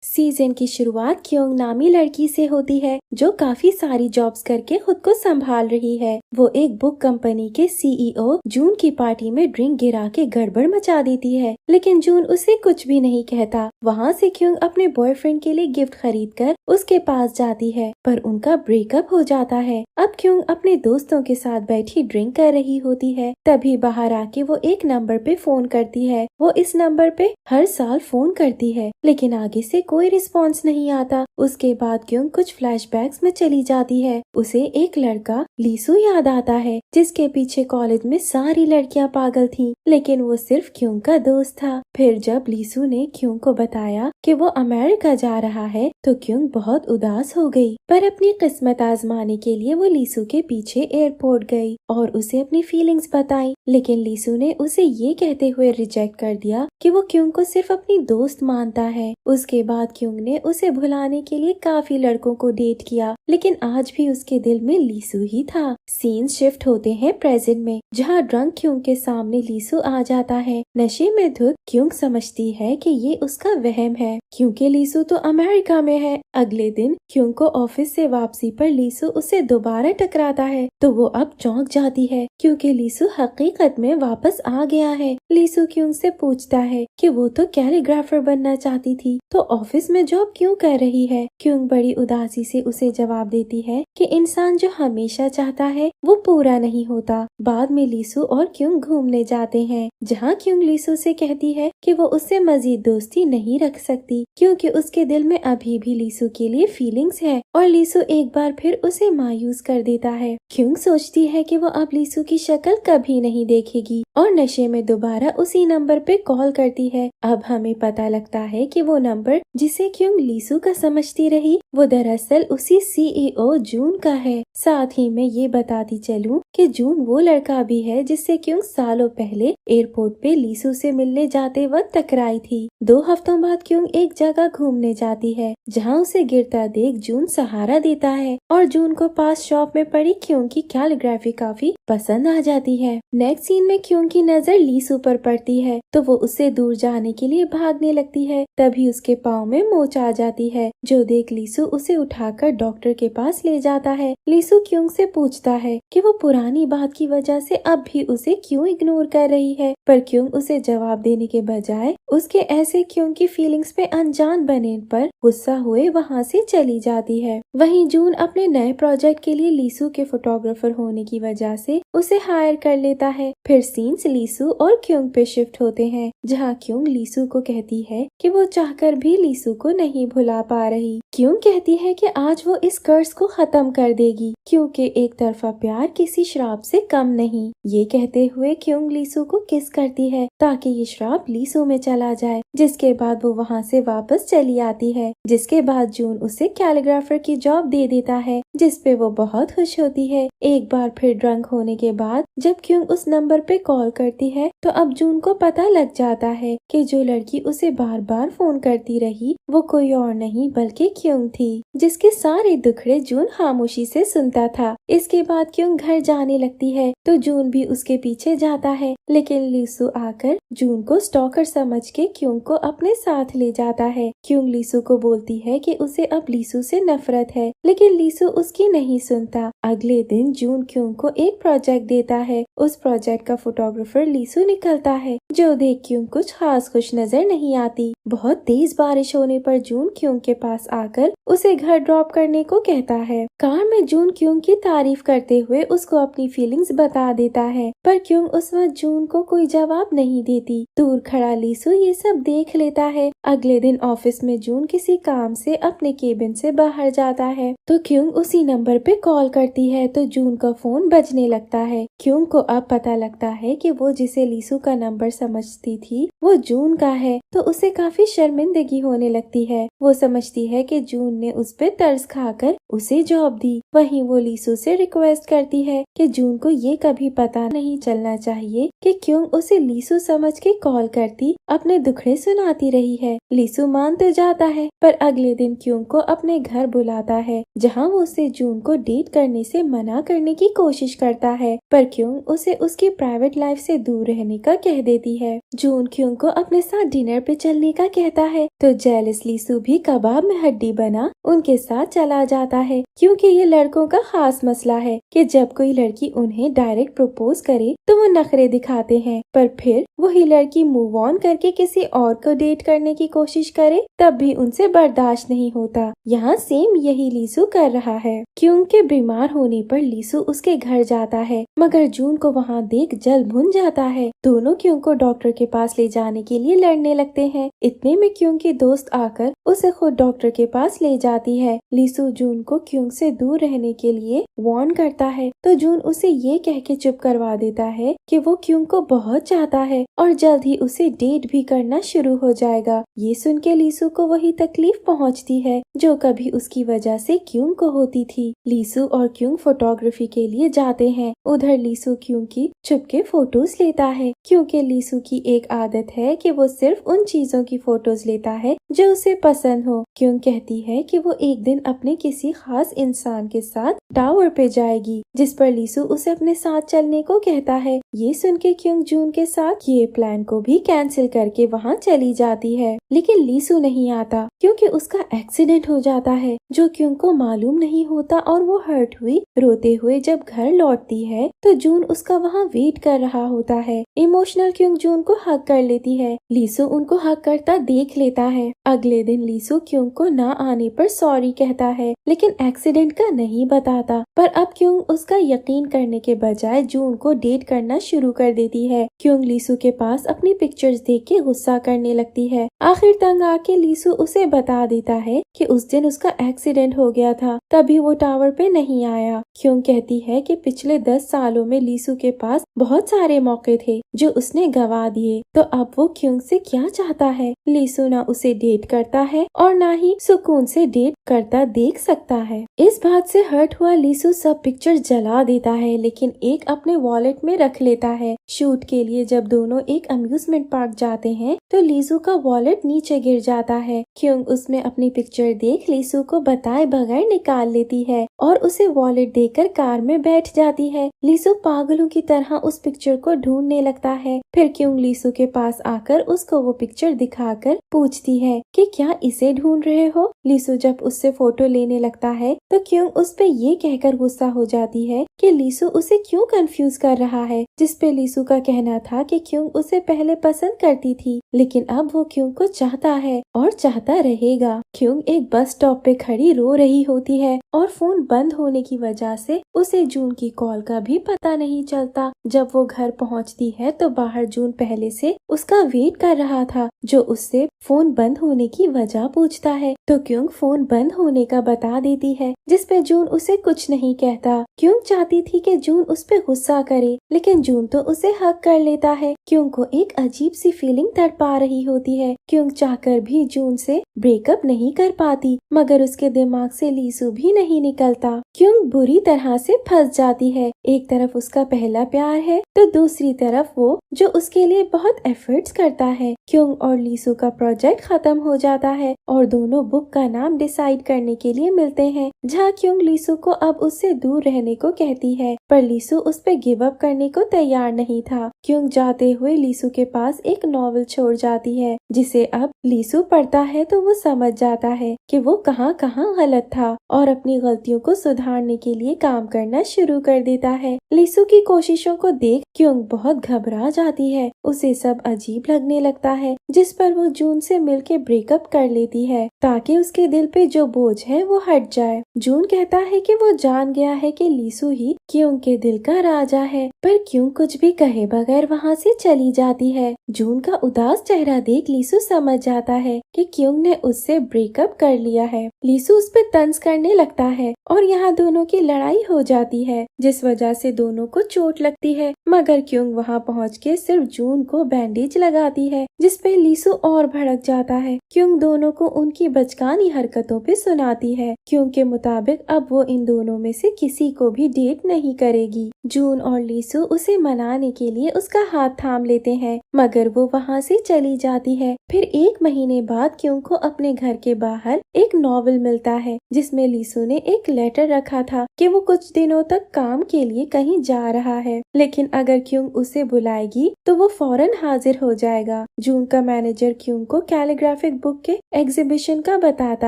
Season की शुरुआत Kyung नामी लड़की से होती है जो काफी सारी जॉब्स करके खुद को संभाल रही है। वो एक बुक कंपनी के सीईओ जून की पार्टी में ड्रिंक गिरा के गड़बड़ मचा देती है, लेकिन जून उसे कुछ भी नहीं कहता। वहाँ से क्योंग अपने बॉयफ्रेंड के लिए गिफ्ट खरीद कर उसके पास जाती है, पर उनका ब्रेकअप हो जाता है। अब क्योंग अपने दोस्तों के साथ बैठी ड्रिंक कर रही होती है, तभी बाहर आके वो एक नंबर पे फोन करती है। वो इस नंबर पे हर साल फोन करती है, लेकिन आगे से कोई रिस्पॉन्स नहीं आता। उसके बाद क्यों कुछ फ्लैशबैक्स में चली जाती है। उसे एक लड़का लीसू याद आता है, जिसके पीछे कॉलेज में सारी लड़कियां पागल थीं, लेकिन वो सिर्फ क्यों का दोस्त था। फिर जब लीसू ने क्यों को बताया कि वो अमेरिका जा रहा है, तो क्यों बहुत उदास हो गई। पर अपनी किस्मत आजमाने के लिए वो लीसू के पीछे एयरपोर्ट गई और उसे अपनी फीलिंग्स बताई, लेकिन लीसू ने उसे ये कहते हुए रिजेक्ट कर दिया कि वो क्यों को सिर्फ अपनी दोस्त मानता है। उसके बाद क्यों ने उसे भुलाने के लिए काफी लड़कों को डेट किया, लेकिन आज भी उसके दिल में लीसू ही था। सीन शिफ्ट होते हैं प्रेजेंट में, जहाँ ड्रंक क्यों के सामने लीसू आ जाता है। नशे में धुत क्यों समझती है कि ये उसका वहम है, क्योंकि लीसू तो अमेरिका में है। अगले दिन क्यों को ऑफिस से वापसी पर लीसू उसे दोबारा टकराता है, तो वो अब चौंक जाती है, क्योंकि लीसू हकीकत में वापस आ गया है। लीसू क्यों से पूछता है कि वो तो कैलीग्राफर बनना चाहती थी, तो ऑफिस में जॉब क्यों कर रही है। क्यों बड़ी उदासी से उसे जवाब देती है कि इंसान जो हमेशा चाहता है वो पूरा नहीं होता। बाद में लीसू और क्यों घूमने जाते हैं, जहाँ क्यों लीसू से कहती है कि वो उससे मजीद दोस्ती नहीं रख सकती, क्योंकि उसके दिल में अभी भी लीसू के लिए फीलिंग्स है। और लीसू एक बार फिर उसे मायूस कर देता है। क्यों सोचती है कि वो अब लीसू की शक्ल कभी नहीं देखेगी और नशे में दोबारा उसी नंबर पे कॉल करती है। अब हमें पता लगता है कि वो नंबर जिसे क्यों लीसू का समझती रही, वो दरअसल उसी सीईओ जून का है। साथ ही मैं ये बताती चलूं कि जून वो लड़का भी है जिससे क्यों सालों पहले एयरपोर्ट पे लीसू से मिलने जाते वक्त टकराई थी। 2 हफ्तों बाद क्यों एक जगह घूमने जाती है, जहाँ उसे गिरता देख जून सहारा देता है और जून को पास शॉप में पड़ी क्यों की कैलीग्राफी काफी पसंद आ जाती है। नेक्स्ट सीन में क्यों की नजर लीसू पर पड़ती है, तो वो उससे दूर जाने के लिए भागने लगती है। तभी उसके पाँव में मोच आ जाती है, जो देख लीसू उसे उठाकर डॉक्टर के पास ले जाता है। लीसू क्यों से पूछता है कि वो पुरानी बात की वजह से अब भी उसे क्यों इग्नोर कर रही है, पर क्यों उसे जवाब देने के बजाय उसके ऐसे क्यों की फीलिंग्स पे अनजान बने पर गुस्सा हुए वहाँ से चली जाती है। वहीं जून अपने नए प्रोजेक्ट के लिए लीसू के फोटोग्राफर होने की वजह से उसे हायर कर लेता है। फिर सीन्स लीसू और क्यों पे शिफ्ट होते हैं, जहाँ क्यों लीसू को कहती है कि वो चाहकर भी लीसू को नहीं भुला पा रही। क्यों कहती है कि आज वो इस कर्ज को खत्म कर देगी, क्योंकि एक तरफा प्यार किसी श्राप से कम नहीं। ये कहते हुए क्यों लीसू को किस करती है ताकि ये श्राप लीसू में चला जाए, जिसके बाद वो वहाँ से वापस चली आती है। जिसके बाद जून उसे कैलीग्राफर की जॉब दे देता है, जिस पे वो बहुत खुश होती है। एक बार फिर ड्रंक होने के बाद जब क्यों उस नंबर पे कॉल करती है, तो अब जून को पता लग जाता है कि जो लड़की उसे बार बार फोन करती रही वो कोई और नहीं बल्कि क्यों थी, जिसके सारे दुखड़े जून खामोशी से सुनता था। इसके बाद क्यों घर जाने लगती है, तो जून भी उसके पीछे जाता है, लेकिन लीसू आकर जून को स्टॉकर समझ के क्यों को अपने साथ ले जाता है। क्यों लीसू को बोलती है कि उसे अब लीसू से नफरत है, लेकिन लीसू उसकी नहीं सुनता। अगले दिन जून क्यों को एक प्रोजेक्ट देता है। उस प्रोजेक्ट का फोटोग्राफर लीसू निकलता है, जो देख क्यों कुछ खास खुश नजर नहीं आती। बहुत तेज बारिश होने पर जून क्यों के पास आकर उसे घर ड्रॉप करने को कहता है। कार में जून क्यों की तारीफ करते हुए उसको अपनी फीलिंग्स बता देता है, पर क्यों उस वक्त जून को कोई जवाब नहीं देती। दूर खड़ा लीसू ये सब देख लेता है। अगले दिन ऑफिस में जून किसी काम से अपने केबिन से बाहर जाता है, तो क्यों उसी नंबर पे कॉल करती है, तो जून का फोन बजने लगता है। क्यों को अब पता लगता है कि वो जिसे लीसू का नंबर समझती थी वो जून का है, तो उसे काफी शर्मिंदगी होने लगती है। वो समझती है कि जून ने उस पे तरस खाकर उसे जॉब दी। वहीं वो लीसू से रिक्वेस्ट करती है कि जून को ये कभी पता नहीं चलना चाहिए कि क्यों उसे लीसू समझ के कॉल करती अपने दुखड़े सुनाती रही है। लीसू मान तो जाता है, पर अगले दिन क्यों को अपने घर बुलाता है, जहाँ वो उसे जून को डेट करने से मना करने की कोशिश करता है, पर क्यों उसे उसकी प्राइवेट लाइफ से दूर रहने का कह देती है। जून क्यों को अपने साथ डिनर पे चलने का कहता है, तो जेलस लीसू भी भी कबाब में हड्डी बना उनके साथ चला जाता है, क्योंकि ये लड़कों का खास मसला है कि जब कोई लड़की उन्हें डायरेक्ट प्रपोज करे तो वो नखरे दिखाते हैं, पर फिर वही लड़की मूव ऑन करके किसी और को डेट करने की कोशिश करे तब भी उनसे बर्दाश्त नहीं होता। यहाँ सेम यही लीसू कर रहा है। क्योंकि के बीमार होने पर लीसू उसके घर जाता है, मगर जून को वहाँ देख जल भुन जाता है। दोनों क्यों को डॉक्टर के पास ले जाने के लिए लड़ने लगते हैं। इतने में क्यों की दोस्त आकर उसे खुद डॉक्टर के पास ले जाती है। लीसू जून को क्यों से दूर रहने के लिए वार्न करता है, तो जून उसे ये कह के चुप करवा देता है कि वो क्यों को बहुत चाहता है और जल्द ही उसे डेट भी करना शुरू हो जाएगा। ये सुन के लीसू को वही तकलीफ पहुँचती है जो कभी उसकी वजह से क्यों को होती थी। लीसू और क्यों फोटोग्राफी के लिए जाते हैं। उधर लीसू क्यों की छुपके फोटोज लेता है, क्योंकि लीसू की एक आदत है कि वो सिर्फ उन चीजों की फोटोज लेता है जो उसे पसंद हो। क्यों कहती है कि वो एक दिन अपने किसी खास इंसान के साथ टावर पे जाएगी, जिस पर लीसू उसे अपने साथ चलने को कहता है। ये सुन के क्यों जून के साथ ये प्लान को भी कैंसिल करके वहाँ चली जाती है, लेकिन लीसू नहीं आता क्योंकि उसका एक्सीडेंट हो जाता है जो क्यों को मालूम नहीं होता और वो हर्ट हुई रोते हुए जब घर लौटती है तो जून उसका वहाँ वेट कर रहा होता है। इमोशनल क्यों जून को हक कर लेती है। लीसू उनको हक करता देख लेता है। अगले दिन लीसू क्यों को ना आने पर सॉरी कहता है, लेकिन एक्सीडेंट का नहीं बताता। पर अब क्यों उसका यकीन करने के बजाय जून को डेट करना शुरू कर देती है। क्यों लीसू के पास अपनी पिक्चर्स देख के गुस्सा करने लगती है। आखिर तंग आके लीसू उसे बता देता है कि उस दिन उसका एक्सीडेंट हो गया था, तभी वो टावर पे नहीं आया। क्यों कहती है कि पिछले 10 सालों में लीसू के पास बहुत सारे मौके थे जो उसने गवा दिए, तो अब वो क्यों से क्या चाहता है। लीसू ना उसे डेट करता है और ना ही सुकून से डेट करता देख सकता है। इस बात से हर्ट हुआ लीसू सब पिक्चर जला देता है, लेकिन एक अपने वॉलेट में रख लेता है। शूट के लिए जब दोनों एक अम्यूजमेंट पार्क जाते हैं तो लीसू का वॉलेट नीचे गिर जाता है। क्यों उसमें अपनी पिक्चर देख लीसू को बताए बगैर निकाल लेती है और उसे वॉलेट देकर कार में बैठ जाती है। लीसू पागलों की तरह उस पिक्चर को ढूंढने लगता है। फिर क्यों लीसू के पास आकर उसको वो पिक्चर दिखाकर पूछती है कि क्या इसे ढूंढ रहे हो। लीसू जब उससे फोटो लेने लगता है तो क्यों उस पे ये कहकर गुस्सा हो जाती है कि लीसू उसे क्यों कंफ्यूज कर रहा है, जिसपे लीसू का कहना था कि क्यों उसे पहले पसंद करती थी, लेकिन अब वो क्यों को चाहता है और चाहता रहेगा। क्यों एक बस स्टॉप पे खड़ी रो रही होती है और फोन बंद होने की वजह से उसे जून की कॉल का भी पता नहीं चलता। जब वो घर पहुंचती है तो बाहर जून पहले से उसका वेट कर रहा था, जो उससे फोन बंद होने की वजह पूछता है तो क्यों फोन बंद होने का बता देती है, जिसपे जून उसे कुछ नहीं कहता। क्यों चाहती थी कि जून उस पे गुस्सा करे, लेकिन जून तो उसे हक कर लेता है। क्यों को एक अजीब सी फीलिंग तड़पा रही होती है। क्यों चाहकर भी जून से ब्रेकअप नहीं कर पाती, मगर उसके दिमाग से लीसू भी नहीं निकलता। क्यों बुरी तरह से फंस जाती है। एक तरफ उसका पहला प्यार है तो दूसरी तरफ वो जो उसके लिए बहुत एफर्ट्स करता है। क्यों और लीसू का प्रोजेक्ट खत्म हो जाता है और दोनों बुक का नाम डिसाइड करने के लिए मिलते हैं, जहाँ क्यों लीसू को अब उससे दूर रहने को कहती है, पर लीसू उस पे गिव अप करने को तैयार नहीं था। क्यों जाते हुए लीसू के पास एक नॉवेल छोड़ जाती है, जिसे अब लीसू पढ़ता है तो वो समझ जाता है कि वो कहाँ कहाँ गलत था और अपनी गलतियों को सुधारने के लिए काम करना शुरू कर देता है। लीसू की कोशिशों को देख क्यों बहुत घबरा जाती है। उसे सब अजीब लगने लगता है, जिस पर वो जून से मिलके ब्रेकअप कर लेती है ताकि उसके दिल पे जो बोझ है वो हट जाए। जून कहता है कि वो जान गया है कि लीसू ही क्यों के दिल का राजा है, पर क्यों कुछ भी कहे बगैर वहाँ से चली जाती है। जून का उदास चेहरा देख लीसू समझ जाता है कि क्यों ने उससे ब्रेकअप कर लिया है। लीसू उस पर तंज करने लगता है और यहाँ दोनों की लड़ाई हो जाती है, जिस वजह से दोनों को चोट लगती है, मगर क्यों वहाँ पहुँच के सिर्फ जून को बैंडेज लगाती है, जिसपे लीसू और भड़क जाता है। क्यों दोनों को उनकी बचकानी हरकतों पे सुनाती है। क्यों के मुताबिक अब वो इन दोनों में से किसी को भी डेट नहीं करेगी। जून और लीसू उसे मनाने के लिए उसका हाथ थाम लेते हैं मगर वो वहाँ से चली जाती है। फिर 1 महीने बाद क्योंग को अपने घर के बाहर एक नॉवल मिलता है जिसमें लीसू ने एक लेटर रखा था कि वो कुछ दिनों तक काम के लिए कहीं जा रहा है, लेकिन अगर क्योंग उसे बुलाएगी तो वो फौरन हाजिर हो जाएगा। जून का मैनेजर क्योंग को कैलीग्राफिक बुक के एग्जीबिशन का बताता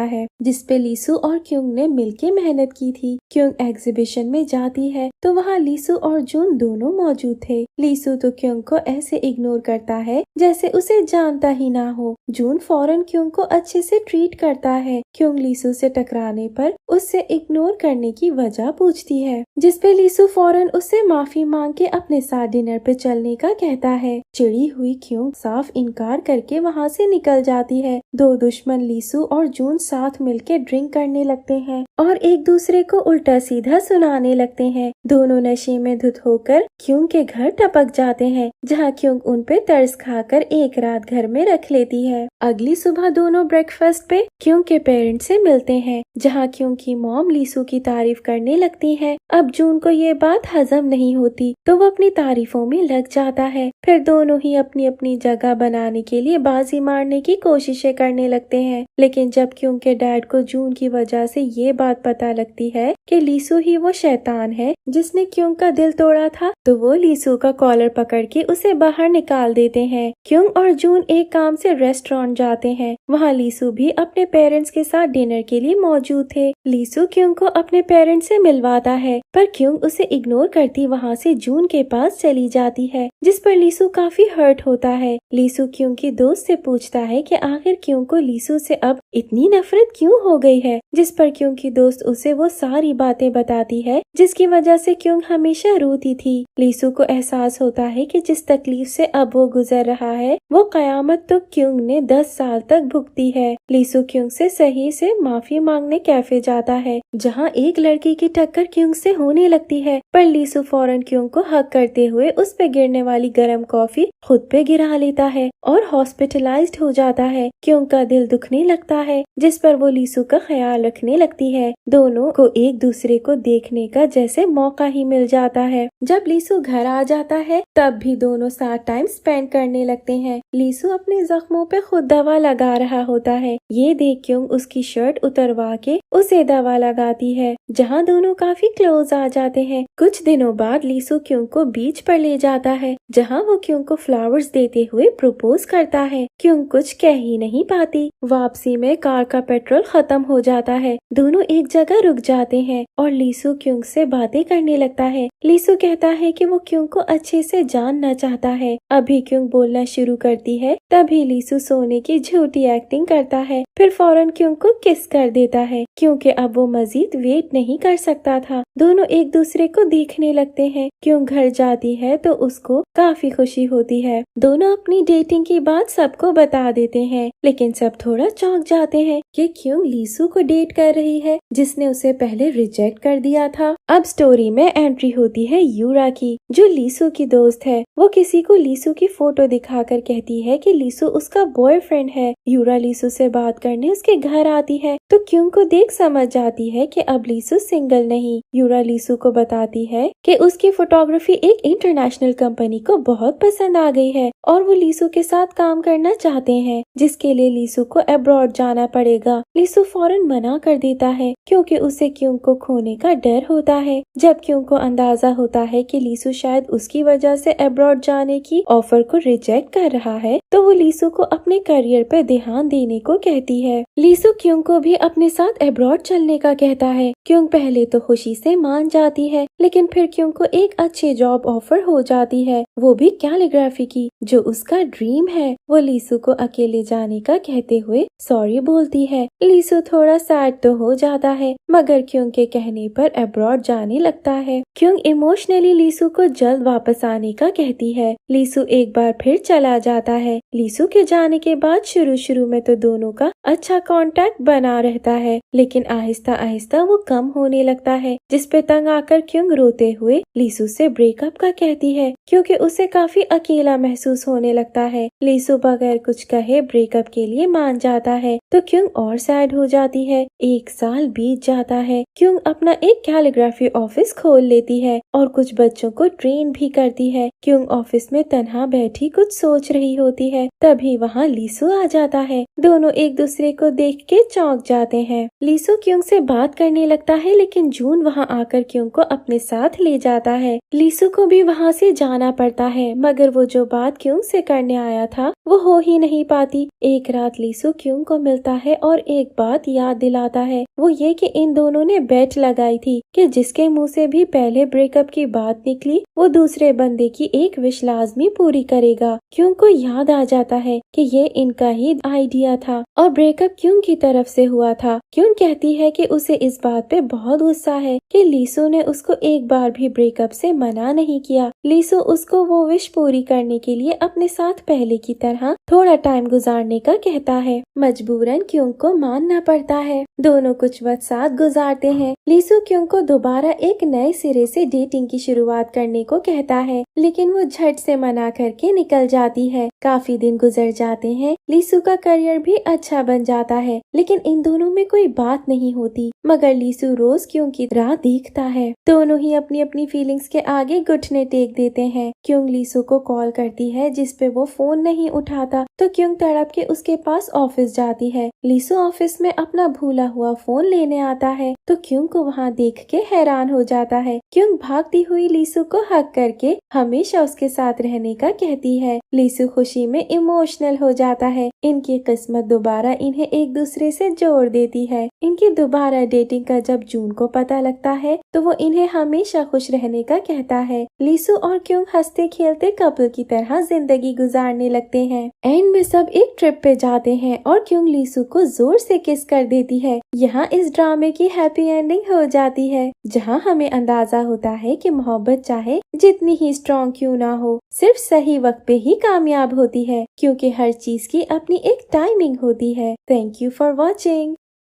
है जिसपे लीसू और क्योंग ने मिलके मेहनत की थी। क्योंग एग्जीबिशन में जाती है तो वहाँ लीसू और जून दोनों मौजूद थे। लीसू तो क्योंग को ऐसे इग्नोर करता है जैसे उसे जानता ही ना हो। जून फौरन क्योंग को अच्छे से ट्रीट करता है। क्योंग लीसू से टकराने पर उससे इग्नोर करने की वजह पूछती है, जिसपे लीसू फौरन उससे माफी मांग के अपने साथ डिनर पे चलने का कहता है। चिड़ी हुई क्योंग साफ इनकार करके वहाँ से निकल जाती है। दो दुश्मन लीसू और जून साथ मिलके ड्रिंक करने लगते हैं और एक दूसरे को उल्टा सीधा सुनाने लगते हैं। दोनों नशे में धुत होकर क्योंग के घर टपक जाते हैं, जहाँ क्योंग उन पे तरस खाकर एक रात घर में रख लेती है। अगली सुबह दोनों ब्रेकफास्ट पे क्योंग के पेरेंट्स से मिलते हैं, जहाँ क्योंग की मॉम लीसू की तारीफ करने लगती है। अब जून को ये बात हजम नहीं होती तो वो अपनी तारीफों में लग जाता है। फिर दोनों ही अपनी अपनी जगह बनाने के लिए बाजी मारने की कोशिशें करने लगते हैं, लेकिन जब क्योंग के डैड को जून की वजह से ये बात पता लगती है कि लीसू ही वो शैतान है जिसने क्योंग का दिल तोड़ा था, तो वो लीसू का कॉलर पकड़ के उसे बाहर निकाल देते हैं। क्योंग और जून एक काम से रेस्टोरेंट जाते हैं। वहाँ लीसू भी अपने पेरेंट्स के साथ डिनर के लिए मौजूद थे। लीसू क्योंग को अपने पेरेंट्स से मिलवाता है, पर क्योंग उसे इग्नोर करती वहाँ से जून के पास चली जाती है, जिस पर लीसू काफी हर्ट होता है। लीसू क्योंग की दोस्त से पूछता है कि आखिर क्योंग को लीसू से अब इतनी नफरत क्यों हो गई है, जिस पर क्योंग की दोस्त उसे वो सारी बातें बताती है जिसकी वजह से क्योंग हमेशा रोती थी। लीसू को एहसास होता है कि जिस तकलीफ से अब वो गुजर रहा है वो कयामत तो क्योंग ने 10 साल तक भुगती है। लीसू क्योंग से सही से माफी मांगने कैफे जाता है, जहाँ एक लड़की की टक्कर क्योंग से होने लगती है, पर लीसू फौरन क्योंग को हक करते हुए उस पे गिरने वाली गर्म कॉफी खुद पे गिरा लेता है और हॉस्पिटलाइज्ड हो जाता है। क्योंग का दिल दुखने लगता है, जिस पर वो लीसू का ख्याल रखने लगती है। दोनों को एक दूसरे को देखने का जैसे मौका ही मिल जाता है। जब लीसू घर आ जाता है तब भी दोनों साथ टाइम स्पेंड करने लगते हैं। लीसू अपने जख्मों पे खुद दवा लगा रहा होता है। ये देख क्योंग उसकी शर्ट उतरवा के उसे दवा लगाती है, जहाँ दोनों काफी क्लोज आ जाते हैं। कुछ दिनों बाद लीसू क्योंग को बीच पर ले जाता है, जहाँ वो क्योंग को फ्लावर्स देते हुए प्रपोज करता है। क्योंग कुछ कह ही नहीं पाती। वापसी में कार का पेट्रोल खत्म हो जाता है। दोनों एक जगह रुक जाते हैं और लीसू क्योंग से बातें करने लगता है। लीसू कहता है कि वो क्योंग को अच्छे से जानना चाहता है। अभी क्योंग बोलना शुरू करती है, तभी लीसू सोने की झूठी एक्टिंग करता है, फिर फौरन क्योंग को किस कर देता है, क्योंकि अब वो मजीद वेट नहीं कर सकता था। दोनों एक दूसरे को देखने लगते हैं। क्योंग घर जाती है तो उसको काफी खुशी होती है। दोनों अपनी डेटिंग की बात सबको बता देते हैं, लेकिन सब थोड़ा चौंक जाते हैं कि क्योंग लीसू को डेट कर रही है जिसने उसे पहले रिजेक्ट कर दिया था। अब स्टोरी में एंट्री होती है यूरा की, जो लीसू की दोस्त है। वो किसी को लीसू की फोटो दिखाकर कहती है कि लीसू उसका बॉयफ्रेंड है। यूरा लीसू से बात करने उसके घर आती है तो क्योंग को देख समझ जाती है कि अब लीसू सिंगल नहीं। यूरा लीसू को बताती है कि उसकी फोटोग्राफी एक इंटरनेशनल कंपनी को बहुत पसंद आ गई है और वो लीसू के साथ काम करना चाहते हैं, जिसके लिए लीसू को अब्रॉड जाना पड़ेगा। लीसू फौरन मना कर देता है क्योंकि उसे क्योंग को खोने का डर होता है। जब क्योंग को अंदाजा होता है कि लीसू शायद उसकी वजह से अब्रॉड जाने की ऑफर को रिजेक्ट कर रहा है, तो वो लीसू को अपने करियर पर ध्यान देने को कहती है। लीसू क्योंग को भी अपने साथ अब्रॉड चलने का कहता है। क्योंग पहले तो खुशी से मान जाती है, लेकिन फिर क्योंग को एक अच्छी जॉब ऑफर हो जाती है, वो भी कैलीग्राफी की, जो उसका ड्रीम है। वो लीसू को अकेले जाने का कहते हुए सॉरी बोलती है। लीसू थोड़ा सैड तो हो जाता है, मगर क्योंग के कहने पर अब्रॉड जाने लगता है। क्योंग इमोशनली लीसू को जल्द वापस आने का कहती है। लीसू एक बार फिर चला जाता है। लीसू के जाने के बाद शुरू में तो दोनों का अच्छा कांटेक्ट बना रहता है, लेकिन आहिस्ता आहिस्ता वो कम होने लगता है, जिसपे तंग आकर क्योंग रोते हुए लीसू से ब्रेकअप का कहती है, क्योंकि उसे काफी अकेला महसूस होने लगता है। लीसू बगैर कुछ कहे ब्रेकअप के लिए मान जाता है, तो क्योंग और सैड हो जाती है। 1 साल बीत जाता है। क्योंग अपना एक कैलीग्राफी ऑफिस खोल लेती है और कुछ बच्चों को ट्रेन भी करती है। क्योंग ऑफिस में तन्हा बैठी कुछ सोच रही होती है, तभी वहाँ लीसू आ जाता है। दोनों एक दूसरे को देख के चौंक जाते हैं। लीसू क्योंग से बात करने लगता है, लेकिन जून वहाँ आकर क्योंग को अपने साथ ले जाता है। लीसू को भी वहाँ से जाना पड़ता है, मगर वो जो बात क्योंग से करने आया था वो हो ही नहीं पाती। एक रात लीसू क्योंग को मिलता है और एक बात याद दिलाता है, वो ये कि इन दोनों ने बेट लगाई थी कि जिसके मुंह से भी पहले ब्रेकअप की बात निकली वो दूसरे बंदे की एक विश लाजमी पूरी करेगा। क्योंग को याद आ जाता है कि ये इनका ही आइडिया था और ब्रेकअप क्योंग की तरफ से हुआ था। क्योंग कहती है कि उसे इस बात पे बहुत गुस्सा है कि लीसू ने उसको एक बार भी ब्रेकअप से मना नहीं किया। लीसू उसको वो विश पूरी करने के लिए अपने साथ पहले की तरह थोड़ा टाइम गुजारने का कहता है। मजबूरन क्योंग को मानना पड़ता है। दोनों कुछ वक्त साथ गुजारते हैं। लीसू क्योंग को दोबारा एक नए सिरे से डेटिंग की शुरुआत करने को कहता है, लेकिन वो झट से मना करके निकल जाती है। काफी दिन गुजर जाते हैं। लीसू का करियर भी अच्छा बन जाता है, लेकिन इन दोनों में कोई बात नहीं होती, मगर लीसू रोज क्योंग की राह देखता है। दोनों ही अपनी अपनी फीलिंग्स के आगे घुटने टेक देते हैं। क्योंग लीसू को कॉल करती है, जिसपे वो फोन नहीं उठाता, तो क्योंग तड़प के उसके पास ऑफिस जाती है। लीसू ऑफिस में अपना भूला हुआ फोन लेने आता है, तो क्योंग को वहाँ देख के हैरान हो जाता है। क्योंग भागती हुई लीसू को हग करके हमेशा उसके साथ रहने का कहती है। लीसू खुशी में इमोशनल हो जाता है। इनकी किस्मत दोबारा इन्हें एक दूसरे से जोड़ देती है। इनकी दोबारा डेटिंग का जब जून को पता लगता है, तो वो इन्हें हमेशा खुश रहने का कहता है। लीसू और क्योंग हंसते खेलते कपल की तरह जिंदगी गुजारने लगते हैं। एंड में सब एक ट्रिप पे जाते हैं और क्योंग लीसू को जोर से किस कर देती है। यहाँ इस ड्रामे की हैप्पी एंडिंग हो जाती है, जहाँ हमें अंदाजा होता है कि मोहब्बत चाहे जितनी ही स्ट्रॉन्ग क्यों ना हो, सिर्फ सही वक्त पे ही कामयाब होती है, क्योंकि हर चीज की अपनी एक टाइमिंग होती है। Thank you for watching.